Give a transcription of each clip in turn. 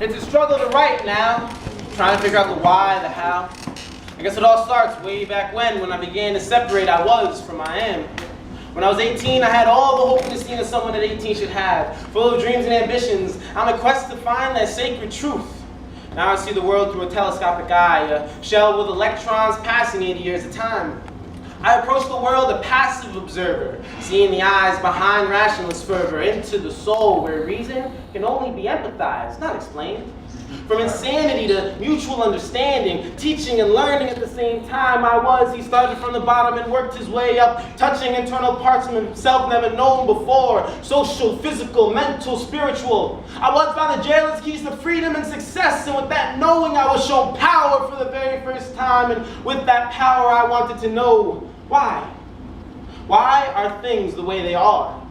It's a struggle to write now, trying to figure out the why, the how. I guess it all starts way back when I began to separate I was from I am. When I was 18, I had all the hope and esteem that someone at 18 should have, full of dreams and ambitions, on a quest to find that sacred truth. Now I see the world through a telescopic eye, a shell with electrons passing 80 years at a time. I approach the world a passive observer, seeing the eyes behind rationalist fervor, into the soul where reason can only be empathized, not explained. From insanity to mutual understanding, teaching and learning at the same time he started from the bottom and worked his way up, touching internal parts of himself never known before, social, physical, mental, spiritual. I once found the jailer's keys to freedom and success, and with that knowing I was shown power for the very first time, and with that power I wanted to know why. Why are things the way they are?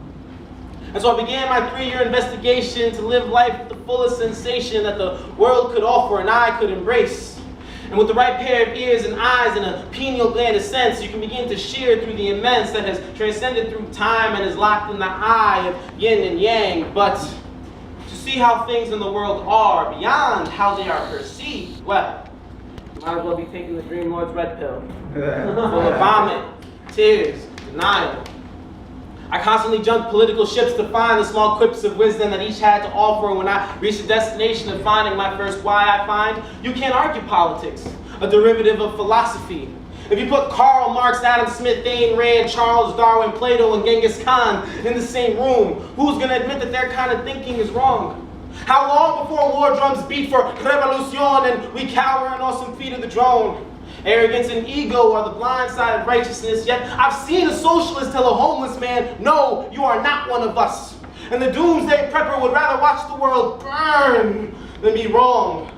And so I began my 3-year investigation to live life with the fullest sensation that the world could offer and I could embrace. And with the right pair of ears and eyes and a pineal gland of sense, you can begin to shear through the immense that has transcended through time and is locked in the eye of yin and yang. But to see how things in the world are beyond how they are perceived, well, you might as well be taking the Dream Lord's red pill. Full of vomit, tears, denial. I constantly jumped political ships to find the small quips of wisdom that each had to offer. When I reached the destination of finding my first why, I find you can't argue politics, a derivative of philosophy. If you put Karl Marx, Adam Smith, Ayn Rand, Charles Darwin, Plato, and Genghis Khan in the same room, who's going to admit that their kind of thinking is wrong? How long before war drums beat for revolution and we cower in awesome feet of the drone? Arrogance and ego are the blind side of righteousness, yet I've seen a socialist tell a homeless man, no, you are not one of us. And the doomsday prepper would rather watch the world burn than be wrong.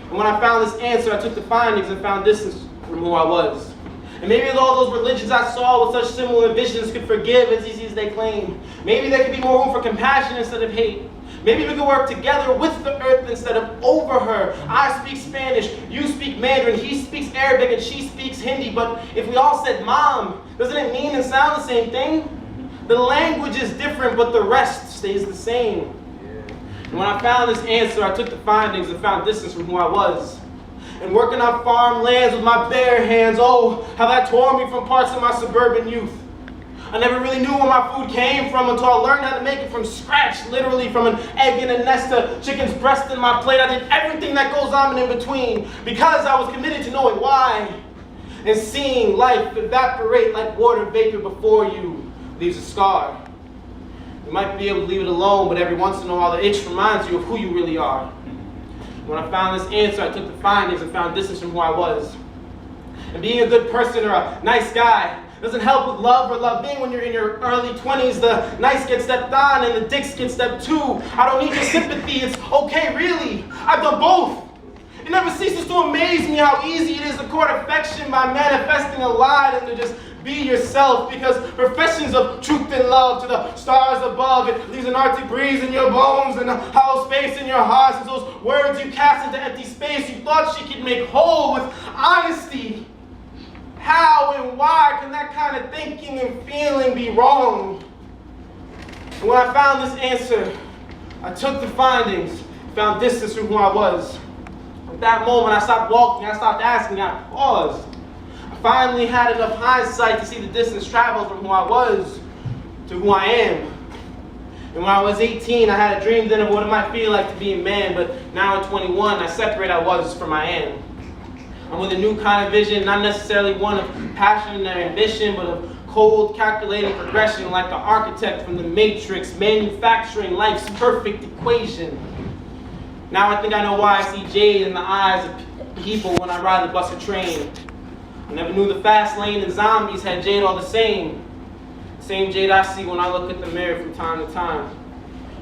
And when I found this answer, I took the findings and found distance from who I was. And maybe all those religions I saw with such similar visions could forgive as easy as they claim. Maybe there could be more room for compassion instead of hate. Maybe we could work together with the earth instead of over her. I speak Spanish, you speak Mandarin, he speaks Arabic, and she speaks Hindi. But if we all said mom, doesn't it mean and sound the same thing? The language is different, but the rest stays the same. And when I found this answer, I took the findings and found distance from who I was. And working on farmlands with my bare hands, oh, how that tore me from parts of my suburban youth. I never really knew where my food came from until I learned how to make it from scratch, literally from an egg in a nest to chicken's breast in my plate. I did everything that goes on in between because I was committed to knowing why and seeing life evaporate like water vapor before you leaves a scar. You might be able to leave it alone, but every once in a while the itch reminds you of who you really are. When I found this answer, I took the findings and found distance from who I was. And being a good person or a nice guy doesn't help with love or love-being when you're in your early 20s. The nice get stepped on and the dicks get stepped too. I don't need your sympathy, it's okay really. I've done both. It never ceases to amaze me how easy it is to court affection by manifesting a lie than to just be yourself, because professions of truth and love to the stars above, it leaves an arctic breeze in your bones and a hollow space in your heart, since those words you cast into empty space you thought she could make whole with honesty. How and why can that kind of thinking and feeling be wrong? And when I found this answer, I took the findings, found distance from who I was. At that moment, I stopped walking, I stopped asking, I paused. I finally had enough hindsight to see the distance traveled from who I was to who I am. And when I was 18, I had a dream then of what it might feel like to be a man, but now at 21, I separate I was from I am. I'm with a new kind of vision, not necessarily one of passion or ambition, but of cold, calculated progression like the architect from the Matrix, manufacturing life's perfect equation. Now I think I know why I see jade in the eyes of people when I ride the bus or train. I never knew the fast lane and zombies had jade all the same. Same jade I see when I look at the mirror from time to time.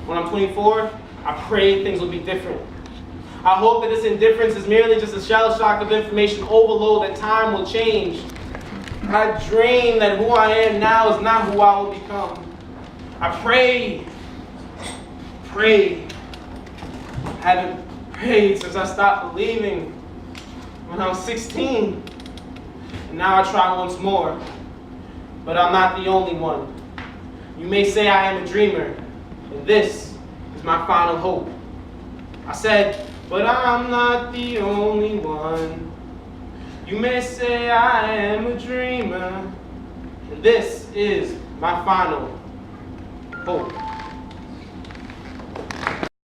When I'm 24, I pray things will be different. I hope that this indifference is merely just a shell shock of information overload that time will change. I dream that who I am now is not who I will become. I pray. I haven't prayed since I stopped believing when I was 16. And now I try once more. But I'm not the only one. You may say I am a dreamer. and this is my final hope. I said, but I'm not the only one. You may say I am a dreamer, and this is my final hope.